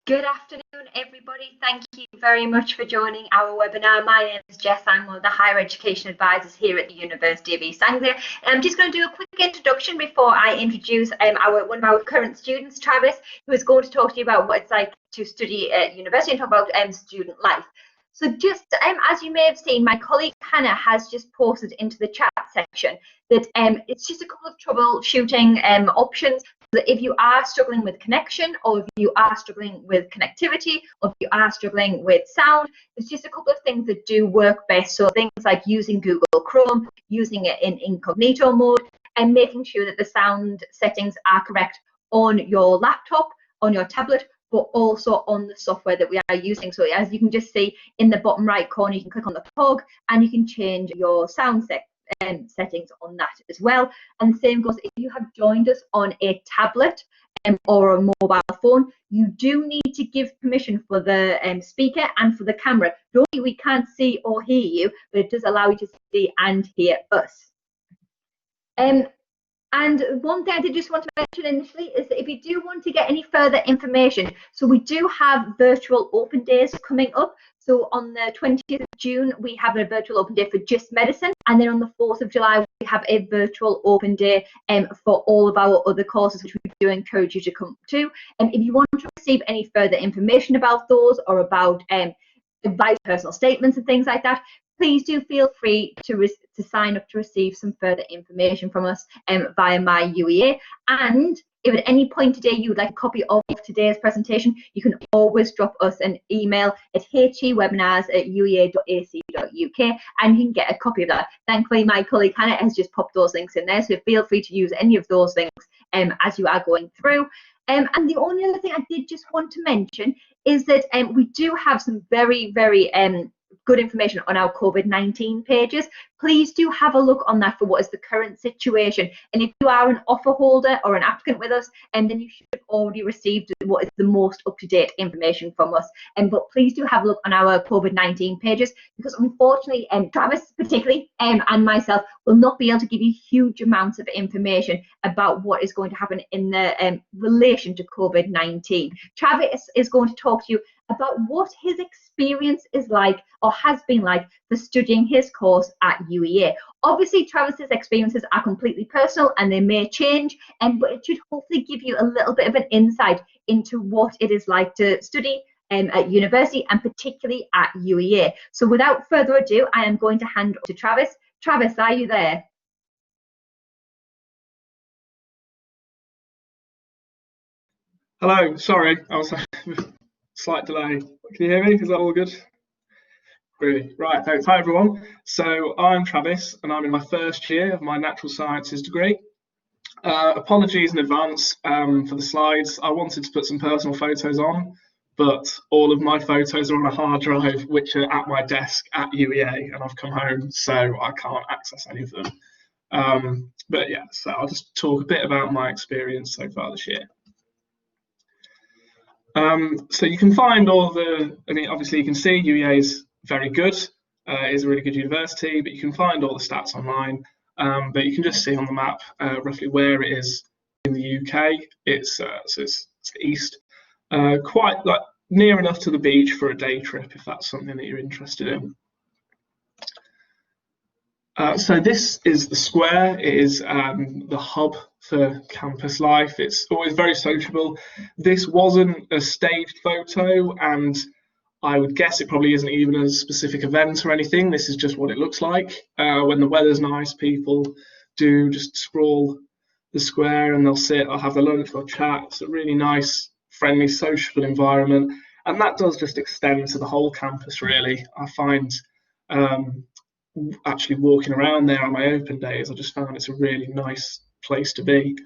Good afternoon, everybody. Thank you very much for joining our webinar. My name is Jess. I'm one of the Higher Education Advisors here at the University of East Anglia. I'm just going to do a quick introduction before I introduce one of our current students, Travis, who is going to talk to you about what it's like to study at university and talk about student life. So just as you may have seen, my colleague Hannah has just posted into the chat section that it's just a couple of troubleshooting options. That if you are struggling with connection, or if you are struggling with connectivity, or if you are struggling with sound, there's just a couple of things that do work best. So things like using Google Chrome, using it in incognito mode, and making sure that the sound settings are correct on your laptop, on your tablet, but also on the software that we are using. So as you can just see in the bottom right corner, you can click on the cog and you can change your sound settings on that as well. And the same goes if you have joined us on a tablet or a mobile phone, you do need to give permission for the speaker and for the camera. Only we can't see or hear you, but it does allow you to see and hear us. And one thing I did just want to mention initially is that if you do want to get any further information, so we do have virtual open days coming up. So on the 20th of June, we have a virtual open day for just medicine. And then on the 4th of July, we have a virtual open day for all of our other courses, which we do encourage you to come to. And if you want to receive any further information about those or about advice, personal statements and things like that, please do feel free to sign up to receive some further information from us via My UEA. And if at any point today you would like a copy of today's presentation, you can always drop us an email at hewebinars@uea.ac.uk and you can get a copy of that. Thankfully, my colleague Hannah has just popped those links in there, so feel free to use any of those links as you are going through. And the only other thing I did just want to mention is that we do have some very, very good information on our COVID-19 pages. Please do have a look on that for what is the current situation. And if you are an offer holder or an applicant with us, then you should have already received what is the most up-to-date information from us. But please do have a look on our COVID-19 pages, because unfortunately, Travis particularly and myself will not be able to give you huge amounts of information about what is going to happen in the relation to COVID-19. Travis is going to talk to you about what his experience is like or has been like for studying his course at UEA. Obviously, Travis's experiences are completely personal and they may change, but it should hopefully give you a little bit of an insight into what it is like to study at university and particularly at UEA. So without further ado, I am going to hand over to Travis. Travis, are you there? Hello, sorry, I was slight delay. Can you hear me? Is that all good? Really? Right, thanks. Hi everyone. So I'm Travis and I'm in my first year of my natural sciences degree. Apologies in advance for the slides. I wanted to put some personal photos on, but all of my photos are on a hard drive which are at my desk at UEA, and I've come home so I can't access any of them. But yeah, so I'll just talk a bit about my experience so far this year. So you can find all obviously you can see UEA is very good, it is a really good university, but you can find all the stats online, but you can just see on the map roughly where it is in the UK. It's east, quite like near enough to the beach for a day trip if that's something that you're interested in. So this is the square. It is the hub for campus life. It's always very sociable. This wasn't a staged photo, and I would guess it probably isn't even a specific event or anything. This is just what it looks like. When the weather's nice, people do just sprawl the square and they'll sit, they'll have their lunch, they'll chat. It's a really nice, friendly, sociable environment. And that does just extend to the whole campus, really. I find actually walking around there on my open days, I just found it's a really nice place to be.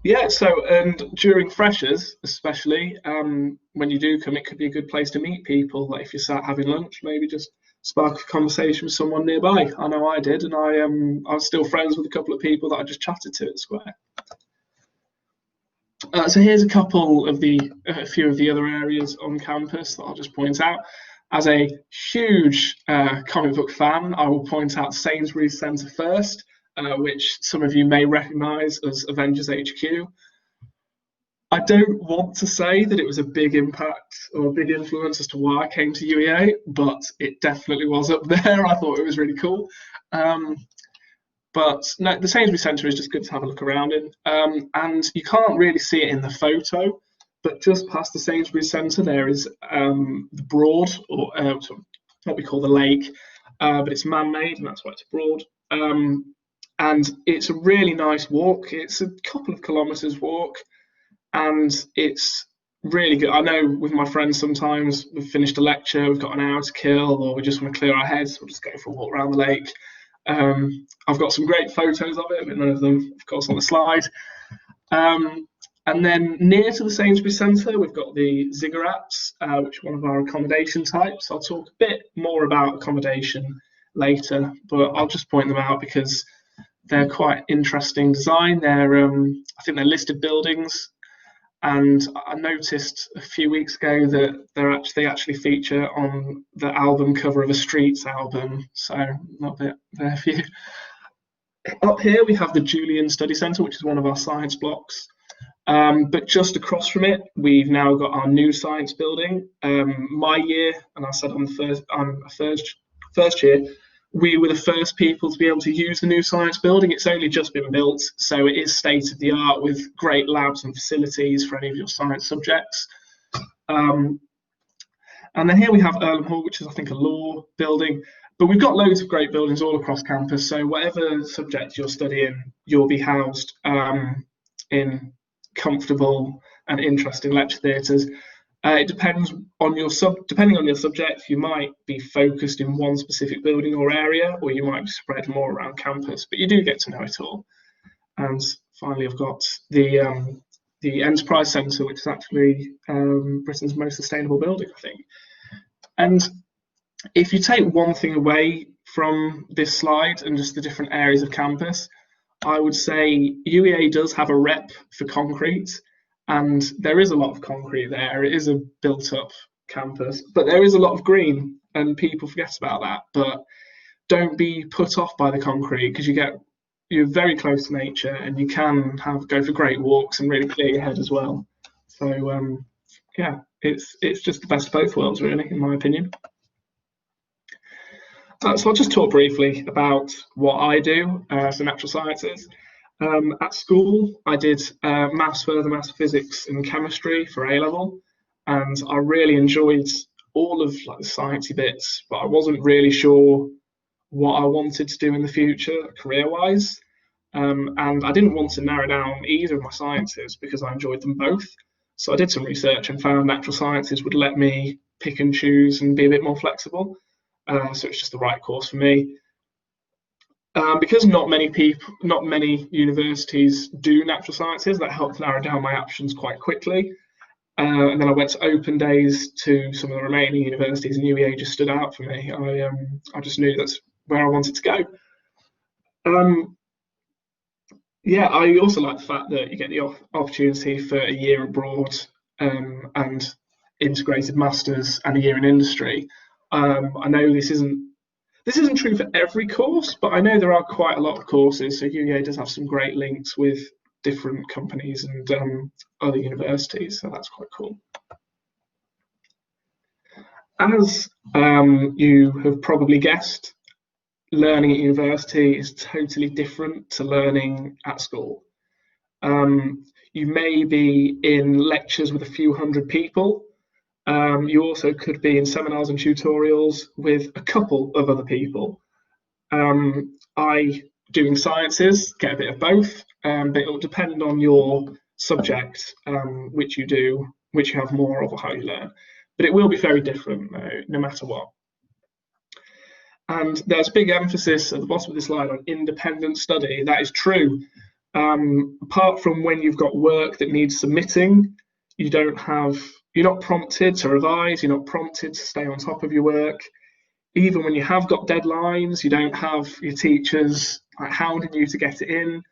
Yeah, so and during freshers especially, when you do come, it could be a good place to meet people. Like if you start having lunch, maybe just spark a conversation with someone nearby. I know I did, and I was still friends with a couple of people that I just chatted to at the square. So here's a few of the other areas on campus that I'll just point out. As a huge comic book fan, I will point out Sainsbury's Centre first, which some of you may recognise as Avengers HQ. I don't want to say that it was a big impact or a big influence as to why I came to UEA, but it definitely was up there. I thought it was really cool. But no, the Sainsbury's Centre is just good to have a look around in. And you can't really see it in the photo, but just past the Sainsbury's Centre there is the Broad, or what we call the lake, but it's man-made and that's why it's a Broad. And it's a really nice walk. It's a couple of kilometres walk, and it's really good. I know with my friends sometimes we've finished a lecture, we've got an hour to kill, or we just want to clear our heads, we'll just go for a walk around the lake. I've got some great photos of it, but none of them, of course, on the slide. And then near to the Sainsbury's Centre, we've got the Ziggurats, which is one of our accommodation types. I'll talk a bit more about accommodation later, but I'll just point them out because they're quite interesting design. They're, I think they're listed buildings, and I noticed a few weeks ago that they actually feature on the album cover of a Streets album. So a little bit there for you. Up here we have the Julian Study Centre, which is one of our science blocks. But just across from it, we've now got our new science building. My year, and I said I'm a first year, we were the first people to be able to use the new science building. It's only just been built, so it is state of the art with great labs and facilities for any of your science subjects. And then here we have Earlham Hall, which is I think a law building, but we've got loads of great buildings all across campus. So whatever subject you're studying, you'll be housed in comfortable and interesting lecture theatres. It depends on depending on your subject, you might be focused in one specific building or area, or you might be spread more around campus, but you do get to know it all. And finally, I've got the Enterprise Centre, which is actually Britain's most sustainable building, I think. And if you take one thing away from this slide and just the different areas of campus, I would say UEA does have a rep for concrete. And there is a lot of concrete there. It is a built-up campus, but there is a lot of green, and people forget about that. But don't be put off by the concrete, because you're very close to nature, and you can go for great walks and really clear your head as well. So yeah, it's just the best of both worlds, really, in my opinion. So I'll just talk briefly about what I do, so natural sciences. At school, I did maths, further maths, physics and chemistry for A-level, and I really enjoyed all of the sciencey bits, but I wasn't really sure what I wanted to do in the future career-wise, and I didn't want to narrow down either of my sciences because I enjoyed them both. So I did some research and found natural sciences would let me pick and choose and be a bit more flexible, so it's just the right course for me. Because not many universities do natural sciences, that helped narrow down my options quite quickly. And then I went to open days to some of the remaining universities, and UEA just stood out for me. I just knew that's where I wanted to go. Yeah, I also like the fact that you get the opportunity for a year abroad and integrated masters and a year in industry. I know this isn't true for every course, but I know there are quite a lot of courses. So UEA does have some great links with different companies and other universities, so that's quite cool. As you have probably guessed, learning at university is totally different to learning at school. You may be in lectures with a few hundred people. You also could be in seminars and tutorials with a couple of other people. Doing sciences, get a bit of both, but it will depend on your subject, which you have more of, or how you learn. But it will be very different, no matter what. And there's big emphasis at the bottom of this slide on independent study. That is true. Apart from when you've got work that needs submitting, you're not prompted to revise, you're not prompted to stay on top of your work. Even when you have got deadlines, you don't have your teachers hounding you to get it in.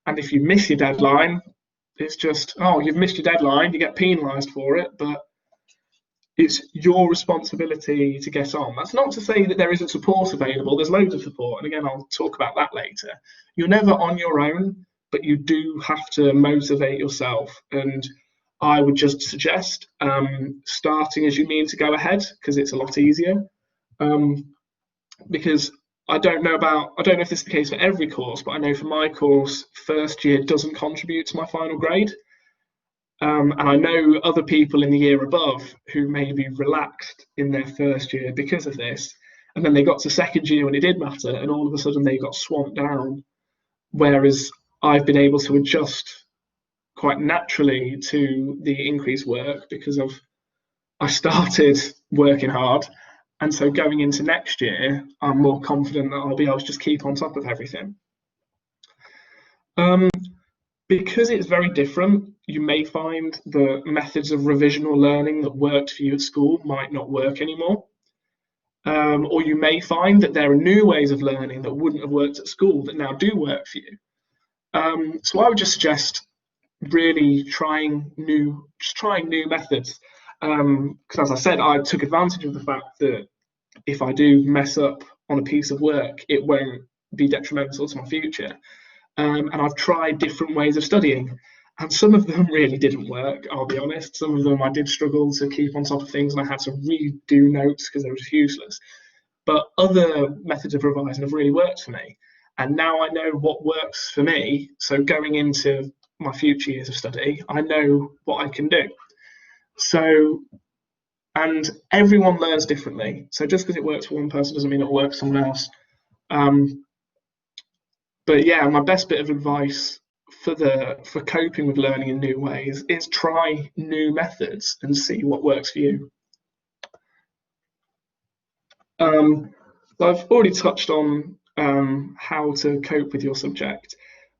And if you miss your deadline, it's just, oh, you've missed your deadline, you get penalised for it, but it's your responsibility to get on. That's not to say that there isn't support available. There's loads of support, and again, I'll talk about that later. You're never on your own, but you do have to motivate yourself. And I would just suggest starting as you mean to go ahead, because it's a lot easier. Because I don't know if this is the case for every course, but I know for my course, first year doesn't contribute to my final grade. And I know other people in the year above who maybe relaxed in their first year because of this. And then they got to second year when it did matter, and all of a sudden they got swamped down. Whereas I've been able to adjust quite naturally to the increased work because I started working hard. And so going into next year, I'm more confident that I'll be able to just keep on top of everything. Because it's very different, you may find the methods of revisional learning that worked for you at school might not work anymore. Or you may find that there are new ways of learning that wouldn't have worked at school that now do work for you. So I would just suggest really trying new methods. Because as I said, I took advantage of the fact that if I do mess up on a piece of work, it won't be detrimental to my future. And I've tried different ways of studying, and some of them really didn't work, I'll be honest. Some of them I did struggle to keep on top of things, and I had to redo notes because they were just useless. But other methods of revising have really worked for me. And now I know what works for me. So going into my future years of study, I know what I can do. So, and everyone learns differently. So just because it works for one person doesn't mean it'll work for someone else. But yeah, my best bit of advice for coping with learning in new ways is try new methods and see what works for you. I've already touched on how to cope with your subject,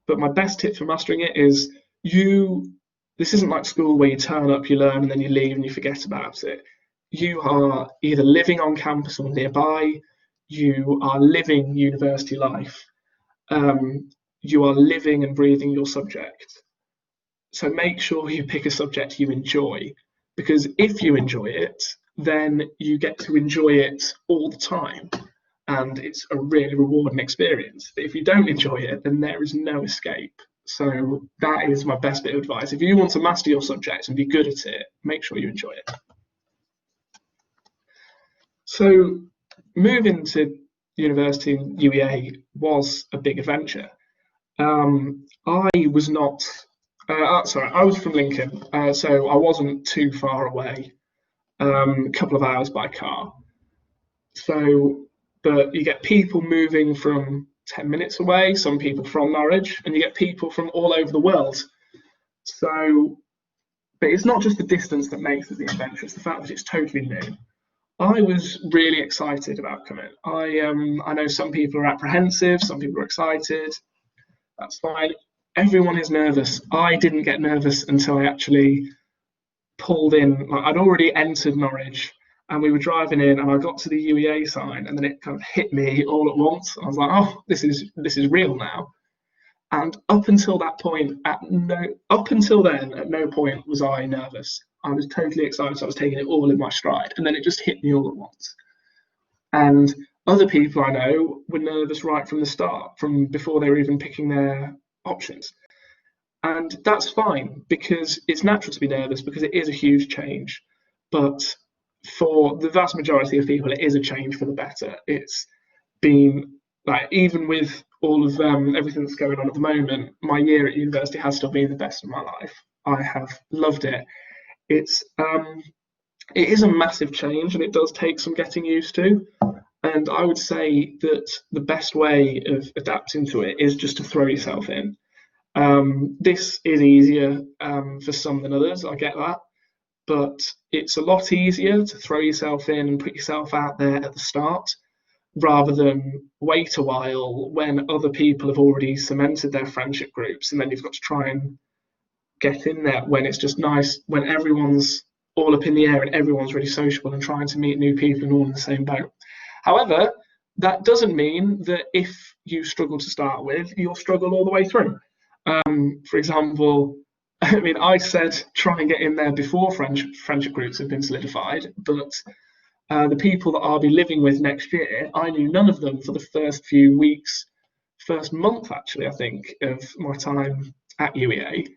but my best tip for mastering it is this isn't like school where you turn up, you learn, and then you leave and you forget about it. You are either living on campus or nearby, you are living university life. You are living and breathing your subject. So make sure you pick a subject you enjoy, because if you enjoy it, then you get to enjoy it all the time, and it's a really rewarding experience. But if you don't enjoy it, then there is no escape. So that is my best bit of advice. If you want to master your subject and be good at it, make sure you enjoy it. So moving to university in UEA was a big adventure. I was from Lincoln, so I wasn't too far away, a couple of hours by car. So, but you get people moving from 10 minutes away, some people from Norwich, and you get people from all over the world. So, but it's not just the distance that makes it the adventure, it's the fact that it's totally new. I was really excited about coming. I know some people are apprehensive, some people are excited. That's fine. Everyone is nervous. I didn't get nervous until I actually pulled in. Like, I'd already entered Norwich and we were driving in and I got to the UEA sign and then it kind of hit me all at once. I was like, oh, this is real now. And up until that point, at no point was I nervous. I was totally excited. So I was taking it all in my stride, and then it just hit me all at once. And other people I know were nervous right from the start, from before they were even picking their options. And that's fine, because it's natural to be nervous because it is a huge change. But for the vast majority of people, it is a change for the better. It's been like, even with all of everything that's going on at the moment, my year at university has still been the best of my life. I have loved it. It is a massive change and it does take some getting used to. And I would say that the best way of adapting to it is just to throw yourself in. This is easier for some than others, I get that. But it's a lot easier to throw yourself in and put yourself out there at the start, rather than wait a while when other people have already cemented their friendship groups, and then you've got to try and get in there when it's just nice, when everyone's all up in the air and everyone's really sociable and trying to meet new people and all in the same boat. However, that doesn't mean that if you struggle to start with, you'll struggle all the way through. For example, I mean, I said try and get in there before friendship groups have been solidified, but the people that I'll be living with next year, I knew none of them for the first few weeks, first month actually, I think, of my time at UEA.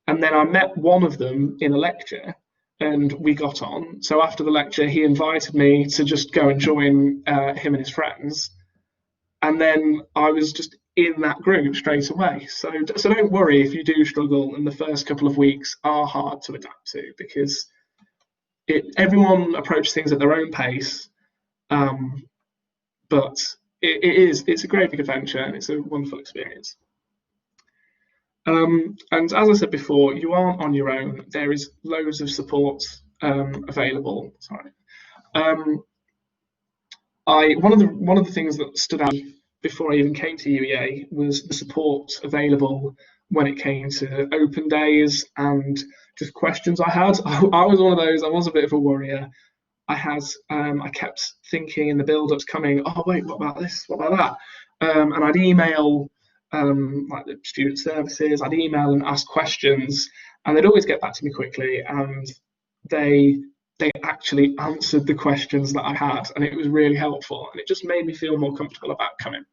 And then I met one of them in a lecture and we got on. So after the lecture, he invited me to just go and join him and his friends. And then I was just in that group straight away. So don't worry if you do struggle and the first couple of weeks are hard to adapt to, because everyone approaches things at their own pace. But it's a great big adventure and it's a wonderful experience. And as I said before, you aren't on your own. There is loads of support available. Sorry. One of the things that stood out before I even came to UEA was the support available when it came to open days and just questions I had. I was one of those. I was a bit of a worrier. I kept thinking in the build-ups coming, oh wait, what about this? What about that? And I'd email like the student services. I'd email and ask questions, and they'd always get back to me quickly, and they actually answered the questions that I had, and it was really helpful, and it just made me feel more comfortable about coming.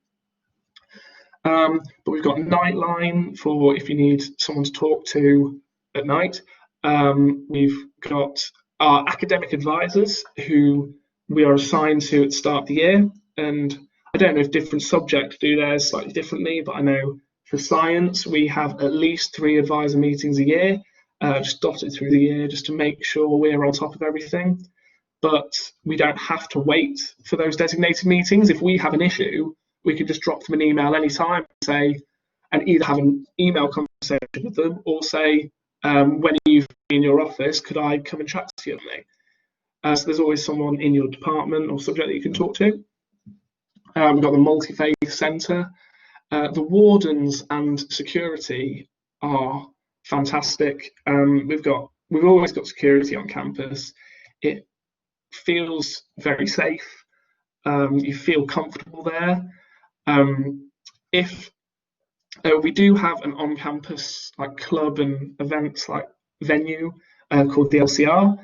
But we've got Nightline for if you need someone to talk to at night. We've got our academic advisors who we are assigned to at the start of the year, and I don't know if different subjects do theirs slightly differently, but I know for science we have at least 3 advisor meetings a year, just dotted through the year, just to make sure we're on top of everything. But we don't have to wait for those designated meetings. If we have an issue, we can just drop them an email anytime and either have an email conversation with them or say, when you've been in your office, could I come and chat to you? So there's always someone in your department or subject that you can talk to. We've got the multi-faith centre. The wardens and security are fantastic. We've always got security on campus. It feels very safe. You feel comfortable there. If we do have an on-campus like club and events like venue called the LCR.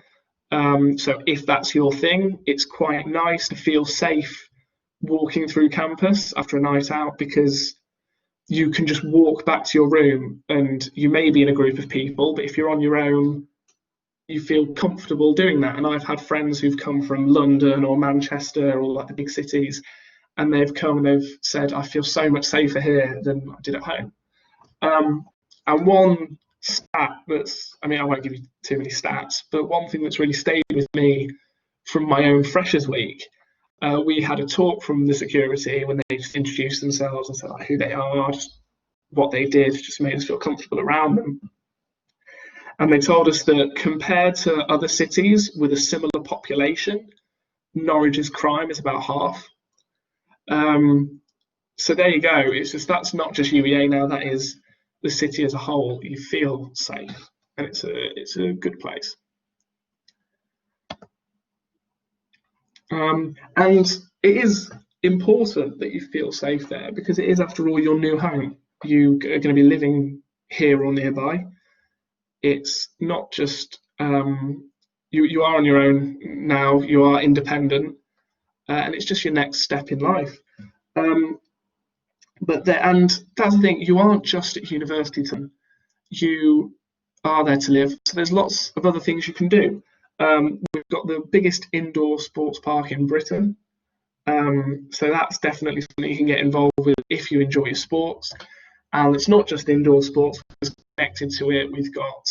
So if that's your thing, it's quite nice to feel safe walking through campus after a night out, because you can just walk back to your room and you may be in a group of people, but if you're on your own, you feel comfortable doing that. And I've had friends who've come from London or Manchester or like the big cities, and they've come and they've said, I feel so much safer here than I did at home. And one stat I won't give you too many stats, but one thing that's really stayed with me from my own Freshers Week, we had a talk from the security when they just introduced themselves and said like, who they are, just what they did, just made us feel comfortable around them. And they told us that compared to other cities with a similar population, Norwich's crime is about half. So there you go. It's just, that's not just UEA now, that is the city as a whole. You feel safe, and it's a good place. And it is important that you feel safe there, because it is, after all, your new home. You are going to be living here or nearby. It's not just you are on your own now. You are independent, and it's just your next step in life. And that's the thing. You aren't just at university time. You are there to live. So there's lots of other things you can do. We've got the biggest indoor sports park in Britain. So that's definitely something you can get involved with if you enjoy your sports. And it's not just indoor sports. Connected to it, we've got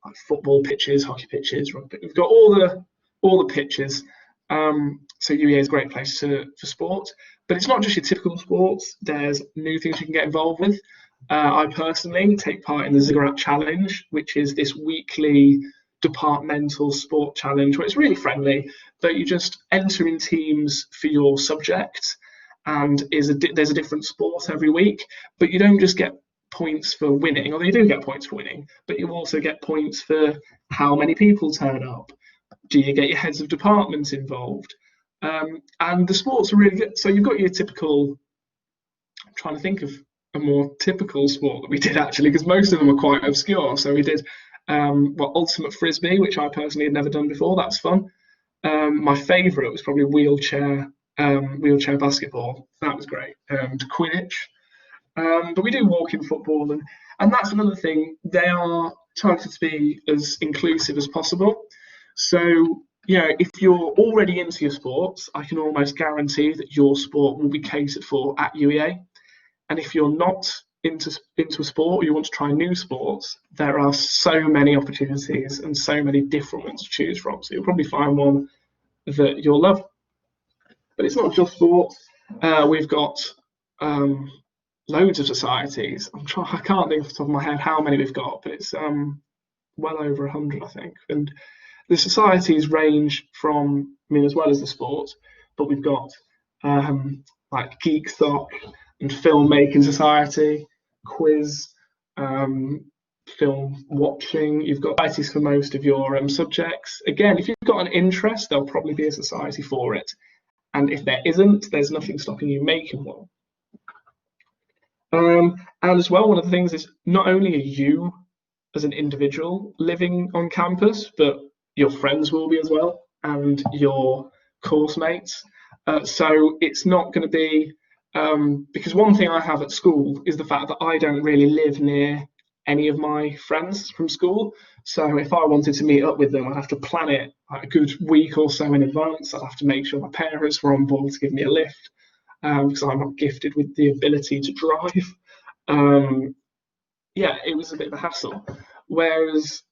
like football pitches, hockey pitches, rugby. We've got all the pitches. So UEA is a great place for sport. But it's not just your typical sports. There's new things you can get involved with. I personally take part in the Ziggurat Challenge, which is this weekly departmental sport challenge where it's really friendly, but you just enter in teams for your subject, and there's a different sport every week. But you don't just get points for winning, although you do get points for winning, but you also get points for how many people turn up. Do you get your heads of departments involved? And the sports are really good. So you've got your typical, I'm trying to think of a more typical sport that we did actually, because most of them are quite obscure. So we did ultimate frisbee, which I personally had never done before. That's fun. My favourite was probably wheelchair basketball. That was great. And Quidditch. But we do walk in football, and that's another thing. They are targeted to be as inclusive as possible. So, you know, if you're already into your sports, I can almost guarantee that your sport will be catered for at UEA. And if you're not into a sport, or you want to try new sports, there are so many opportunities and so many different ones to choose from. So you'll probably find one that you'll love. But it's not just sports. We've got loads of societies. I can't think off the top of my head how many we've got, but it's well over 100, I think. And the societies range from, I mean, as well as the sports, but we've got like Geek Soc and Filmmaking Society, Quiz, film watching. You've got societies for most of your subjects. Again, if you've got an interest, there'll probably be a society for it. And if there isn't, there's nothing stopping you making one. And as well, one of the things is not only are you as an individual living on campus, but your friends will be as well, and your course mates. So it's not going to be, because one thing I have at school is the fact that I don't really live near any of my friends from school. So if I wanted to meet up with them, I'd have to plan it like a good week or so in advance. I'd have to make sure my parents were on board to give me a lift, because I'm not gifted with the ability to drive. Yeah, it was a bit of a hassle. Whereas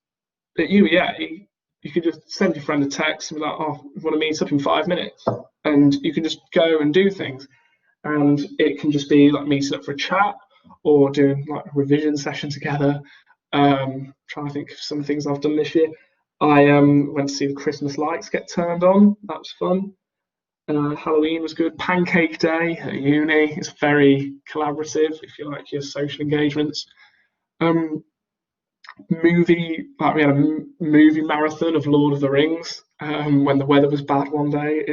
at UEA, you could just send your friend a text and be like, oh, I want to meet up in 5 minutes. And you can just go and do things. And it can just be like meeting up for a chat or doing like a revision session together. Trying to think of some things I've done this year. I went to see the Christmas lights get turned on. That was fun. Halloween was good. Pancake Day at uni. It's very collaborative if you like your social engagements. We had a movie marathon of Lord of the Rings when the weather was bad one day.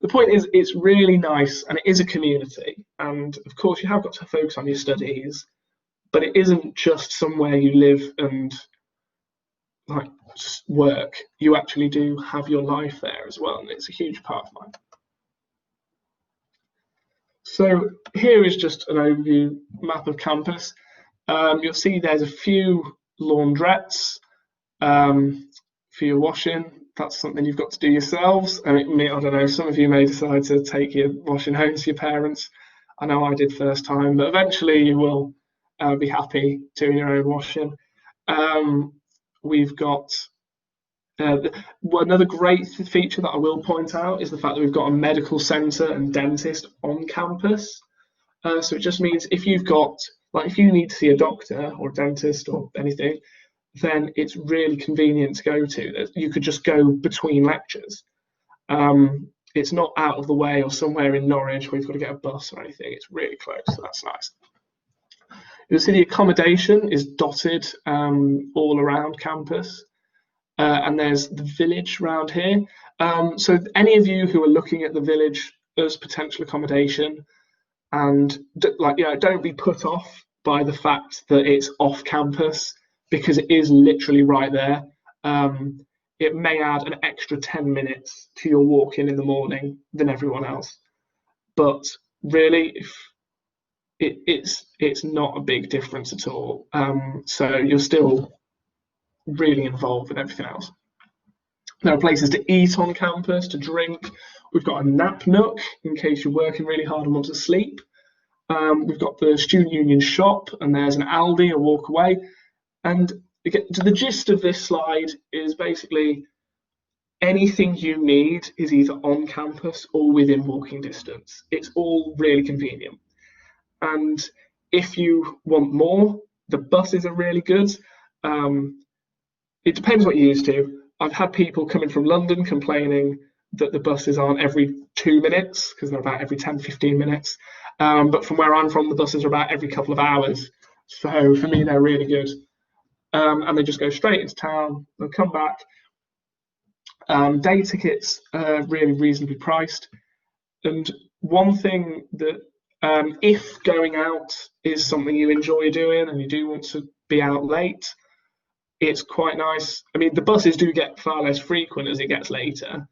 The point is, it's really nice, and it is a community. And of course, you have got to focus on your studies, but it isn't just somewhere you live and like work. You actually do have your life there as well, and it's a huge part of mine. So here is just an overview map of campus. You'll see there's a few laundrettes for your washing. That's something you've got to do yourselves. I don't know, some of you may decide to take your washing home to your parents. I know I did first time, but eventually you will be happy doing your own washing. We've got another great feature that I will point out is the fact that we've got a medical centre and dentist on campus. So it just means if you've got, like, if you need to see a doctor or a dentist or anything, then it's really convenient to go to. You could just go between lectures. It's not out of the way or somewhere in Norwich where you've got to get a bus or anything. It's really close, so that's nice. You'll see the accommodation is dotted all around campus. And there's the village around here. So any of you who are looking at the village as potential accommodation, and don't be put off by the fact that it's off campus, because it is literally right there. It may add an extra 10 minutes to your walk-in the morning than everyone else, but really, it's not a big difference at all. So you're still really involved with everything else. There are places to eat on campus, to drink. We've got a nap nook in case you're working really hard and want to sleep. We've got the student union shop, and there's an Aldi a walk away. And the gist of this slide is basically anything you need is either on campus or within walking distance. It's all really convenient. And if you want more, the buses are really good. It depends what you're used to. I've had people coming from London complaining that the buses aren't every 2 minutes because they're about every 10, 15 minutes. But from where I'm from, the buses are about every couple of hours. So for me, they're really good. And they just go straight into town, they'll come back. Day tickets are really reasonably priced. And one thing that if going out is something you enjoy doing and you do want to be out late, it's quite nice. I mean, the buses do get far less frequent as it gets later,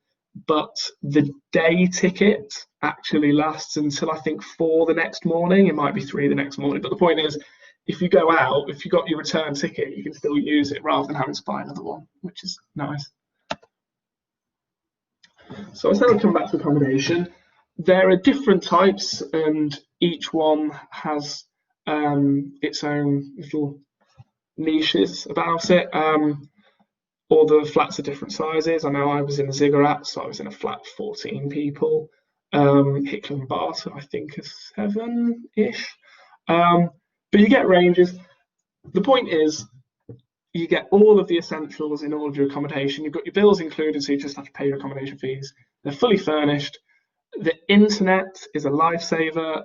but the day ticket actually lasts until I think 4 the next morning. It might be 3 the next morning. But the point is, if you go out, if you got your return ticket, you can still use it rather than having to buy another one, which is nice. So I said I'll come back to accommodation. There are different types, and each one has its own little niches about it. All the flats are different sizes. I know I was in the ziggurat, so I was in a flat of 14 people. Hicklin and Barton, I think, is 7-ish. But you get ranges. The point is, you get all of the essentials in all of your accommodation. You've got your bills included, so you just have to pay your accommodation fees. They're fully furnished. The internet is a lifesaver,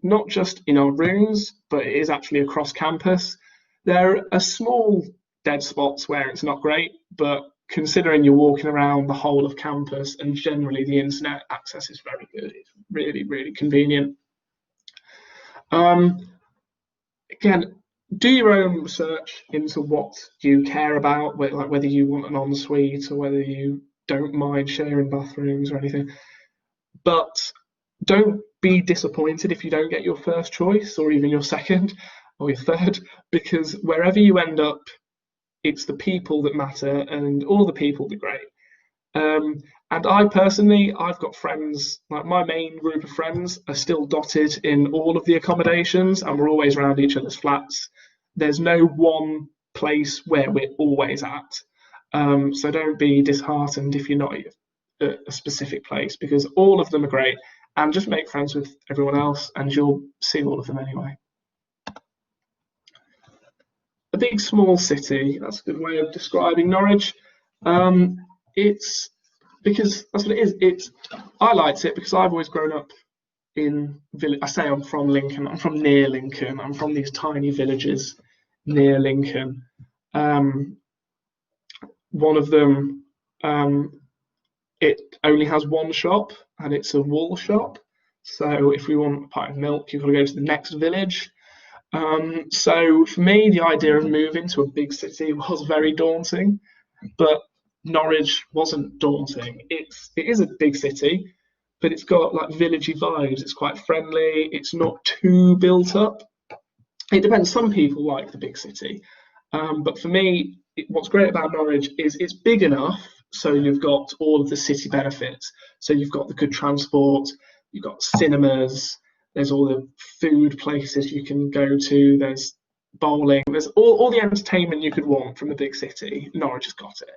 not just in our rooms, but it is actually across campus. There are small dead spots where it's not great, but considering you're walking around the whole of campus and generally the internet access is very good, it's really, really convenient. Again, do your own research into what you care about, like whether you want an ensuite or whether you don't mind sharing bathrooms or anything. But don't be disappointed if you don't get your first choice or even your second or your third, because wherever you end up, it's the people that matter, and all the people are great. And I personally, I've got friends, like my main group of friends are still dotted in all of the accommodations, and we're always around each other's flats. There's no one place where we're always at. So don't be disheartened if you're not at a specific place, because all of them are great, and just make friends with everyone else and you'll see all of them anyway. A big small city, that's a good way of describing Norwich. It's because that's what it is. I liked it because I've always grown up in village. I say I'm from Lincoln. I'm from near Lincoln. I'm from these tiny villages near Lincoln. One of them, it only has one shop, and it's a wool shop. So if we want a pint of milk, you've got to go to the next village. So for me, the idea of moving to a big city was very daunting, but Norwich wasn't daunting. It is a big city, but it's got like villagey vibes. It's quite friendly. It's not too built up. It depends. Some people like the big city, but for me, what's great about Norwich is it's big enough so you've got all of the city benefits. So you've got the good transport, you've got cinemas, there's all the food places you can go to, there's bowling, there's all the entertainment you could want from a big city. Norwich has got it.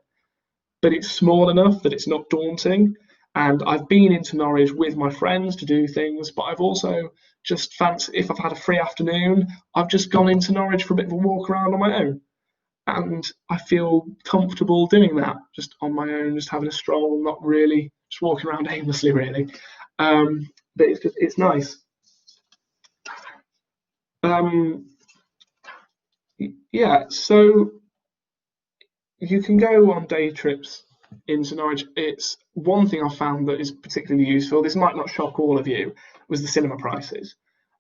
But it's small enough that it's not daunting. And I've been into Norwich with my friends to do things, but I've also just fancied, if I've had a free afternoon, I've just gone into Norwich for a bit of a walk around on my own. And I feel comfortable doing that, just on my own, just having a stroll, not really just walking around aimlessly, really. But it's nice. Yeah, so you can go on day trips into Norwich. It's one thing I found that is particularly useful. This might not shock all of you, was the cinema prices.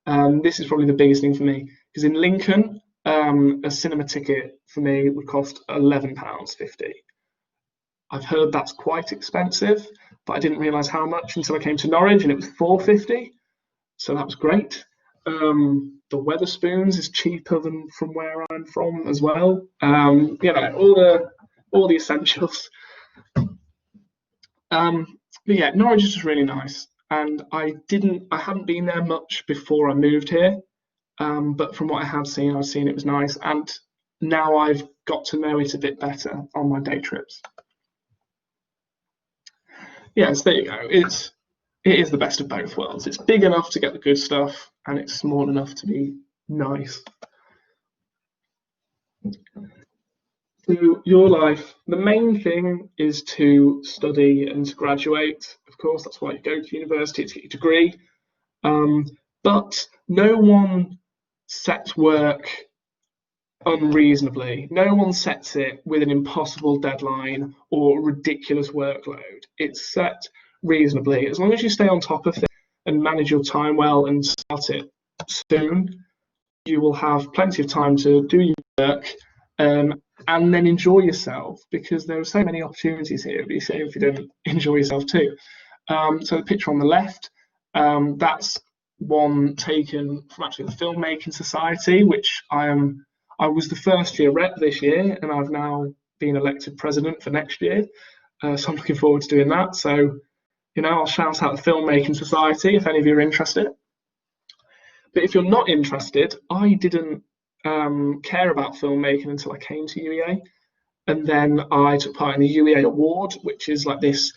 This is probably the biggest thing for me, because in Lincoln, a cinema ticket for me would cost £11.50. I've heard that's quite expensive, but I didn't realise how much until I came to Norwich, and it was £4.50. So that was great. The Wetherspoons is cheaper than from where I'm from as well. You know, all the essentials. But yeah, Norwich is just really nice, and I hadn't been there much before I moved here. But from what I had seen, I've seen it was nice, and now I've got to know it a bit better on my day trips. Yes, there you go. It is the best of both worlds. It's big enough to get the good stuff, and it's small enough to be nice. So your life, the main thing is to study and to graduate. Of course, that's why you go to university, to get your degree. But no one sets work unreasonably. No one sets it with an impossible deadline or ridiculous workload. It's set reasonably. As long as you stay on top of it and manage your time well and start it soon, you will have plenty of time to do your work. and then enjoy yourself, because there are so many opportunities here. It'd be a shame if you didn't enjoy yourself too. So the picture on the left, that's one taken from actually the Filmmaking Society, which I was the first year rep this year, and I've now been elected president for next year. So I'm looking forward to doing that. So, I'll shout out the Filmmaking Society if any of you are interested. But if you're not interested, I didn't care about filmmaking until I came to UEA. And then I took part in the UEA Award, which is like this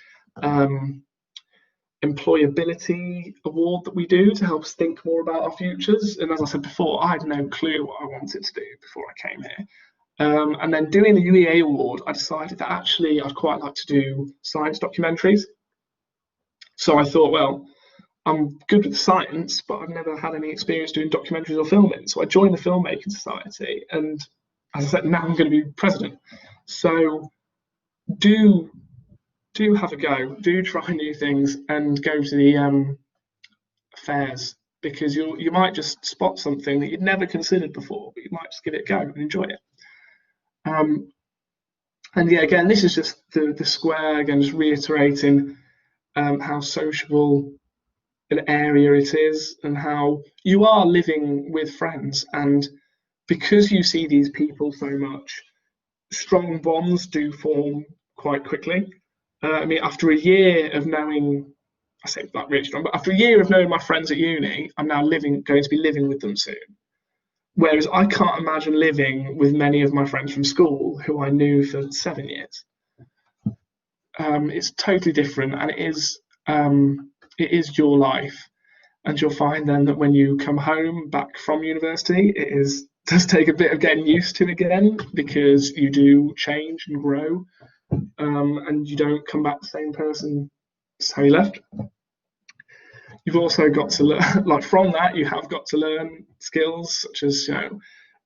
employability award that we do to help us think more about our futures. And as I said before, I had no clue what I wanted to do before I came here. And then doing the UEA Award, I decided that actually I'd quite like to do science documentaries. So I thought, well, I'm good with science, but I've never had any experience doing documentaries or filming. So I joined the Filmmaking Society, and as I said, now I'm going to be president. So do have a go, do try new things, and go to the fairs, because you might just spot something that you'd never considered before, but you might just give it a go and enjoy it. And yeah, again, this is just the square, again, just reiterating how sociable an area it is, and how you are living with friends, and because you see these people so much, strong bonds do form quite quickly. I mean, after a year of knowing, I say that really strong, but after a year of knowing my friends at uni, I'm now going to be living with them soon. Whereas I can't imagine living with many of my friends from school who I knew for 7 years. It's totally different, and it is your life. And you'll find then that when you come home back from university, does take a bit of getting used to again, because you do change and grow, and you don't come back the same person as how you left. You've also got to learn, like from that, you have got to learn skills such as,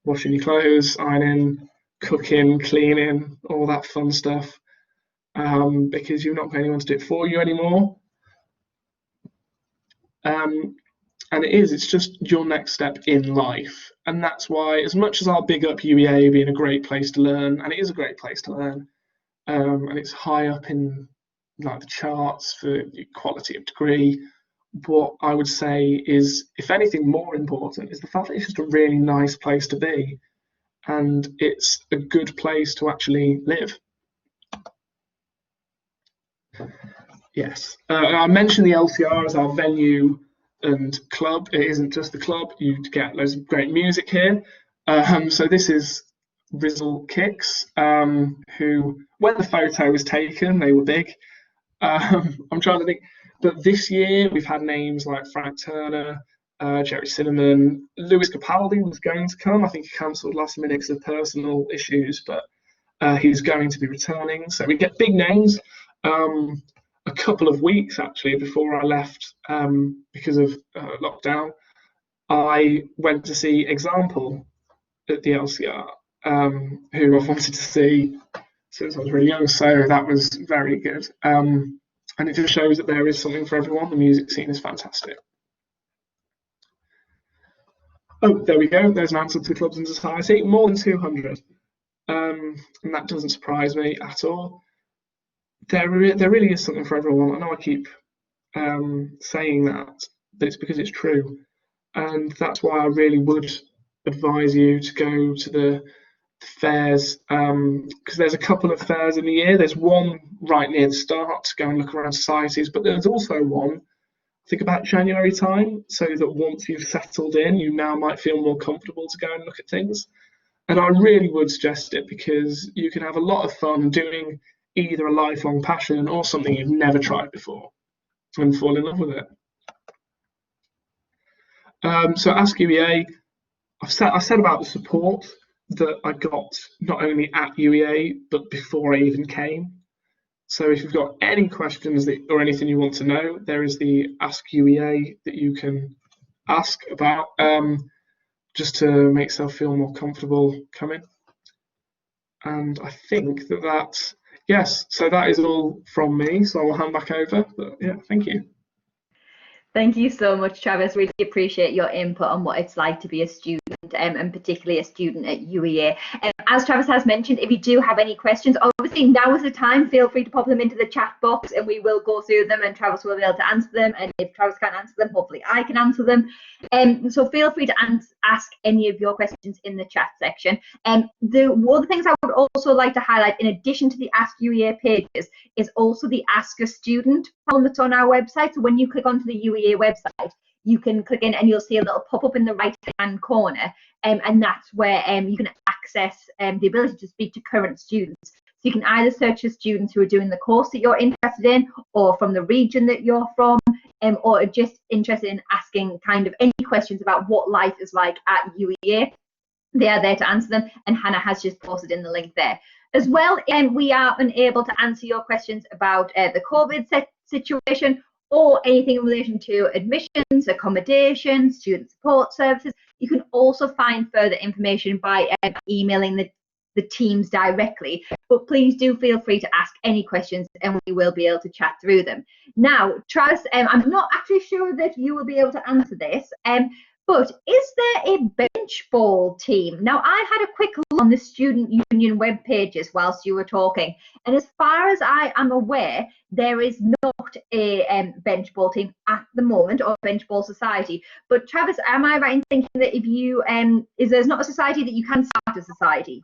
washing your clothes, ironing, cooking, cleaning, all that fun stuff, because you've not got anyone to do it for you anymore. And it's just your next step in life. And that's why, as much as I'll big up UEA being a great place to learn, and it is a great place to learn, and it's high up in like the charts for quality of degree, what I would say is, if anything more important, is the fact that it's just a really nice place to be, and it's a good place to actually live. Yes, I mentioned the LCR as our venue and club. It isn't just the club, you get loads of great music here. So this is Rizzle Kicks, who, when the photo was taken, they were big. I'm trying to think, but this year we've had names like Frank Turner, Jerry Cinnamon, Lewis Capaldi was going to come. I think he cancelled last minute because of personal issues, but he's going to be returning. So we get big names. A couple of weeks actually before I left, because of lockdown, I went to see Example at the LCR, who I've wanted to see since I was really young, so that was very good. And it just shows that there is something for everyone. The music scene is fantastic. Oh, there we go. There's an answer to Clubs and Society. More than 200. And that doesn't surprise me at all. There really is something for everyone. I know I keep saying that, but it's because it's true. And that's why I really would advise you to go to the fairs, because there's a couple of fairs in the year. There's one right near the start to go and look around societies, but there's also one, I think, about January time, so that once you've settled in, you now might feel more comfortable to go and look at things. And I really would suggest it, because you can have a lot of fun doing either a lifelong passion or something you've never tried before and fall in love with it. So Ask UEA, I said about the support that I got not only at UEA but before I even came. So if you've got any questions or anything you want to know, there is the Ask UEA that you can ask about, just to make yourself feel more comfortable coming. And I think that's, yes, so that is all from me, so I will hand back over. But yeah, thank you. Thank you so much, Travis. Really appreciate your input on what it's like to be a student and particularly a student at UEA. As Travis has mentioned, if you do have any questions, obviously now is the time. Feel free to pop them into the chat box and we will go through them and Travis will be able to answer them. And if Travis can't answer them, hopefully I can answer them. So feel free to ask any of your questions in the chat section. The other things I would also like to highlight, in addition to the Ask UEA pages, is also the Ask a Student form that's on our website. So when you click onto the UEA website, you can click in and you'll see a little pop-up in the right-hand corner, and that's where you can access the ability to speak to current students. So you can either search for students who are doing the course that you're interested in, or from the region that you're from, or just interested in asking kind of any questions about what life is like at UEA. They are there to answer them, and Hannah has just posted in the link there. As well, we are unable to answer your questions about the COVID situation, or anything in relation to admissions, accommodation, student support services. You can also find further information by emailing the teams directly, but please do feel free to ask any questions and we will be able to chat through them. Now, Travis, I'm not actually sure that you will be able to answer this, but is there a bench ball team? Now, I had a quick look on the Student Union web pages whilst you were talking, and as far as I am aware, there is not a bench ball team at the moment, or bench ball society. But Travis, am I right in thinking that if you there's not a society that you can start a society?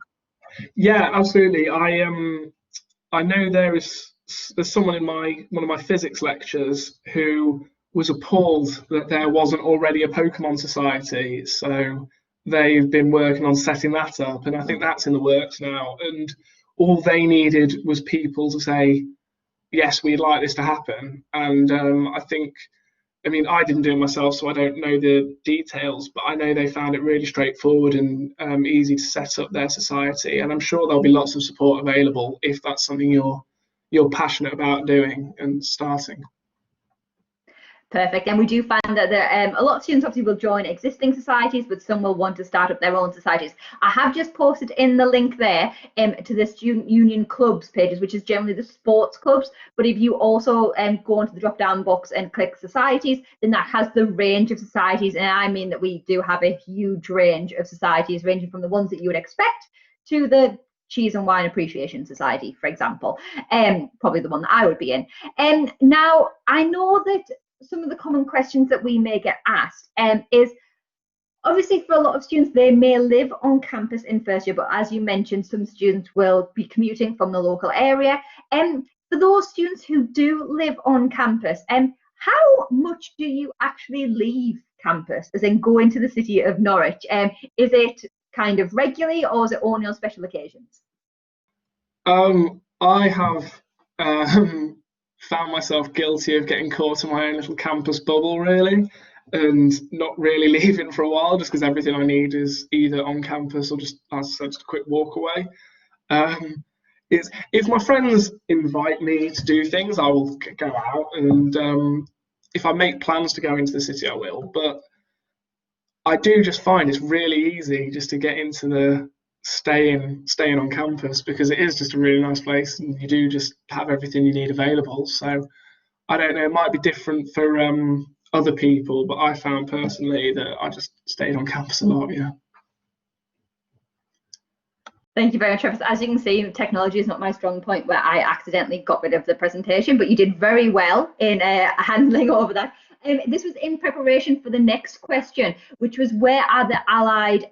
Yeah, absolutely. I know there's someone in one of my physics lectures who was appalled that there wasn't already a Pokemon society. So they've been working on setting that up, and I think that's in the works now. And all they needed was people to say, yes, we'd like this to happen. And I mean, I didn't do it myself, so I don't know the details, but I know they found it really straightforward and easy to set up their society. And I'm sure there'll be lots of support available if that's something you're passionate about doing and starting. Perfect. And we do find that a lot of students obviously will join existing societies, but some will want to start up their own societies. I have just posted in the link there to the Student Union clubs pages, which is generally the sports clubs. But if you also go onto the drop down box and click societies, then that has the range of societies. And I mean that we do have a huge range of societies, ranging from the ones that you would expect to the Cheese and Wine Appreciation Society, for example, probably the one that I would be in. Now, I know that some of the common questions that we may get asked is, obviously for a lot of students, they may live on campus in first year, but as you mentioned, some students will be commuting from the local area. For those students who do live on campus, how much do you actually leave campus, as in go into the city of Norwich? Is it kind of regularly, or is it only on special occasions? I have found myself guilty of getting caught in my own little campus bubble, really, and not really leaving for a while, just because everything I need is either on campus or just, as I said, just a quick walk away. If my friends invite me to do things, I will go out, and if I make plans to go into the city, I will. But I do just find it's really easy just to get into the staying on campus, because it is just a really nice place and you do just have everything you need available. So I don't know, it might be different for other people, but I found personally that I just stayed on campus a lot. Yeah. Thank you very much, Travis. As you can see, technology is not my strong point, where I accidentally got rid of the presentation, but you did very well in handling over that. This was in preparation for the next question, which was, where are the allied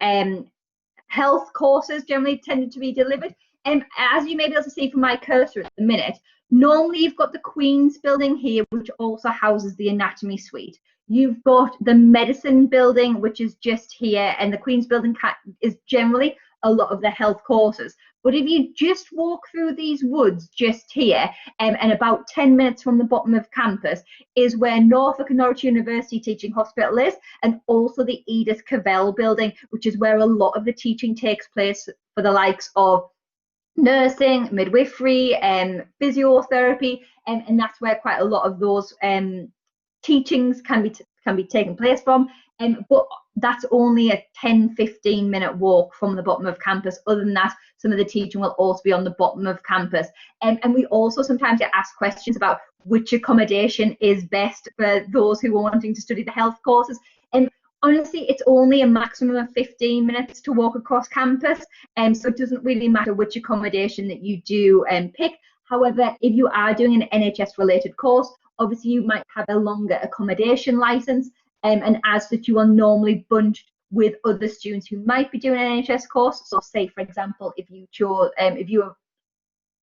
health courses generally tended to be delivered? As you may be able to see from my cursor at the minute, normally you've got the Queen's building here, which also houses the anatomy suite. You've got the medicine building, which is just here, and the Queen's building is generally a lot of the health courses. But if you just walk through these woods just here, and about 10 minutes from the bottom of campus, is where Norfolk and Norwich University Teaching Hospital is, and also the Edith Cavell building, which is where a lot of the teaching takes place for the likes of nursing, midwifery, physiotherapy, and that's where quite a lot of those teachings can be taken place from. But that's only a 10-15 minute walk from the bottom of campus. Other than that, some of the teaching will also be on the bottom of campus. And we also sometimes get asked questions about which accommodation is best for those who are wanting to study the health courses. And honestly, it's only a maximum of 15 minutes to walk across campus, so it doesn't really matter which accommodation that you do pick. However, if you are doing an NHS related course, obviously you might have a longer accommodation license, and as such you are normally bunched with other students who might be doing an NHS course. So say, for example, if you were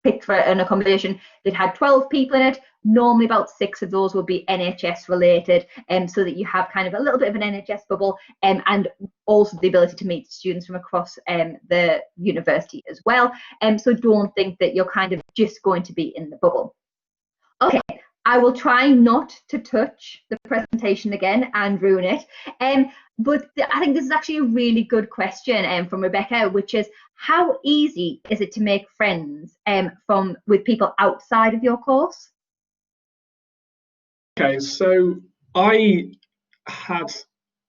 picked for an accommodation that had 12 people in it, normally about 6 of those will be NHS related, so that you have kind of a little bit of an NHS bubble, and also the ability to meet students from across the university as well. So don't think that you're kind of just going to be in the bubble. Okay, I will try not to touch the presentation again and ruin it. But I think this is actually a really good question from Rebecca, which is, how easy is it to make friends with people outside of your course? Okay, so I had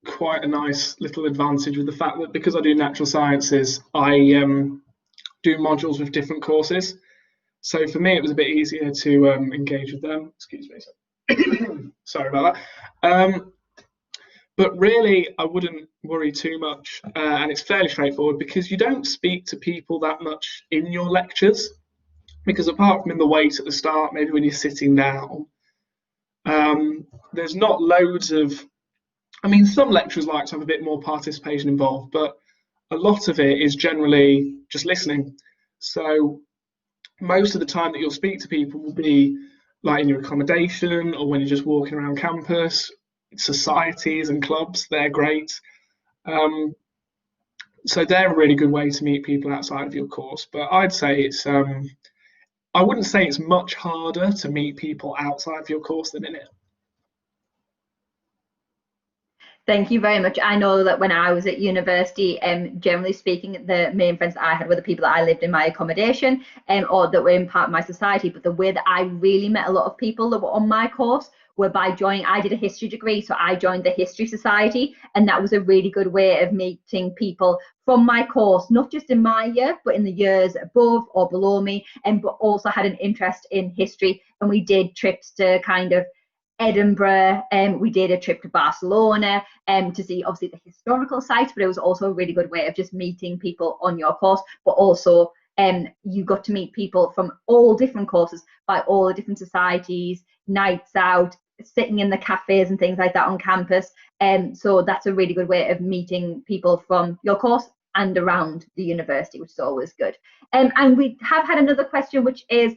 quite a nice little advantage with the fact that because I do natural sciences, I do modules with different courses. So for me, it was a bit easier to engage with them. Excuse me. Sorry about that. But really, I wouldn't worry too much, and it's fairly straightforward because you don't speak to people that much in your lectures, because apart from in the wait at the start, maybe when you're sitting down, there's not loads of, I mean, some lecturers like to have a bit more participation involved, but a lot of it is generally just listening. So most of the time that you'll speak to people will be like in your accommodation or when you're just walking around campus. Societies and clubs, they're great. So they're a really good way to meet people outside of your course. But I'd say it's, I wouldn't say it's much harder to meet people outside of your course than in it. Thank you very much. I know that when I was at university, generally speaking, the main friends that I had were the people that I lived in my accommodation, or that were in part of my society. But the way that I really met a lot of people that were on my course were by joining. I did a history degree, so I joined the History Society, and that was a really good way of meeting people from my course, not just in my year, but in the years above or below me, but also had an interest in history. And we did trips to kind of Edinburgh, we did a trip to Barcelona to see obviously the historical sites, but it was also a really good way of just meeting people on your course. But also you got to meet people from all different courses by all the different societies, nights out, sitting in the cafes and things like that on campus. So that's a really good way of meeting people from your course and around the university, which is always good. And we have had another question, which is,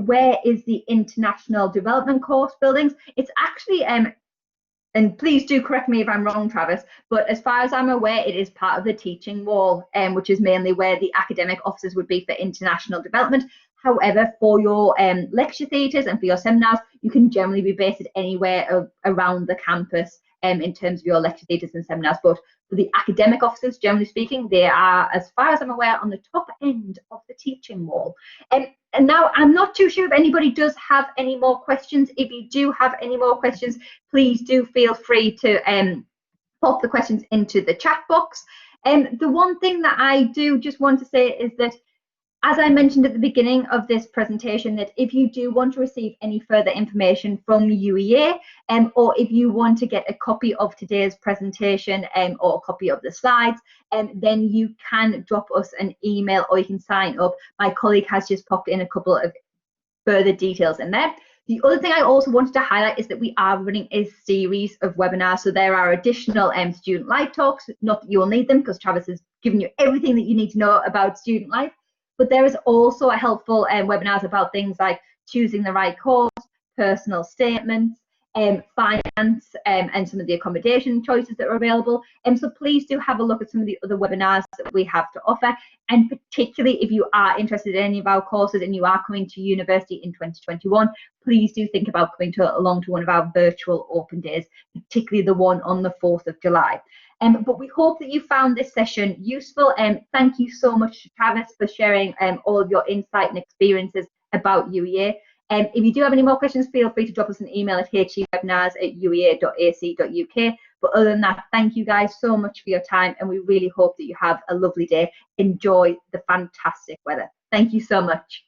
where is the International Development Course buildings? It's actually, and please do correct me if I'm wrong, Travis, but as far as I'm aware, it is part of the teaching wall, which is mainly where the academic offices would be for international development. However, for your lecture theatres and for your seminars, you can generally be based anywhere around the campus in terms of your lecture theatres and seminars. But for the academic offices, generally speaking, they are, as far as I'm aware, on the top end of the teaching wall. And now I'm not too sure if anybody does have any more questions. If you do have any more questions, please do feel free to pop the questions into the chat box. The one thing that I do just want to say is that, as I mentioned at the beginning of this presentation, that if you do want to receive any further information from UEA, or if you want to get a copy of today's presentation or a copy of the slides, then you can drop us an email or you can sign up. My colleague has just popped in a couple of further details in there. The other thing I also wanted to highlight is that we are running a series of webinars. So there are additional student life talks, not that you will need them because Travis has given you everything that you need to know about student life. But there is also a helpful webinars about things like choosing the right course, personal statements, finance, and some of the accommodation choices that are available. So please do have a look at some of the other webinars that we have to offer. And particularly if you are interested in any of our courses and you are coming to university in 2021, please do think about coming along to one of our virtual open days, particularly the one on the 4th of July. But we hope that you found this session useful. Thank you so much to Travis for sharing all of your insight and experiences about UEA. If you do have any more questions, feel free to drop us an email at hewebinars@uea.ac.uk. But other than that, thank you guys so much for your time, and we really hope that you have a lovely day. Enjoy the fantastic weather. Thank you so much.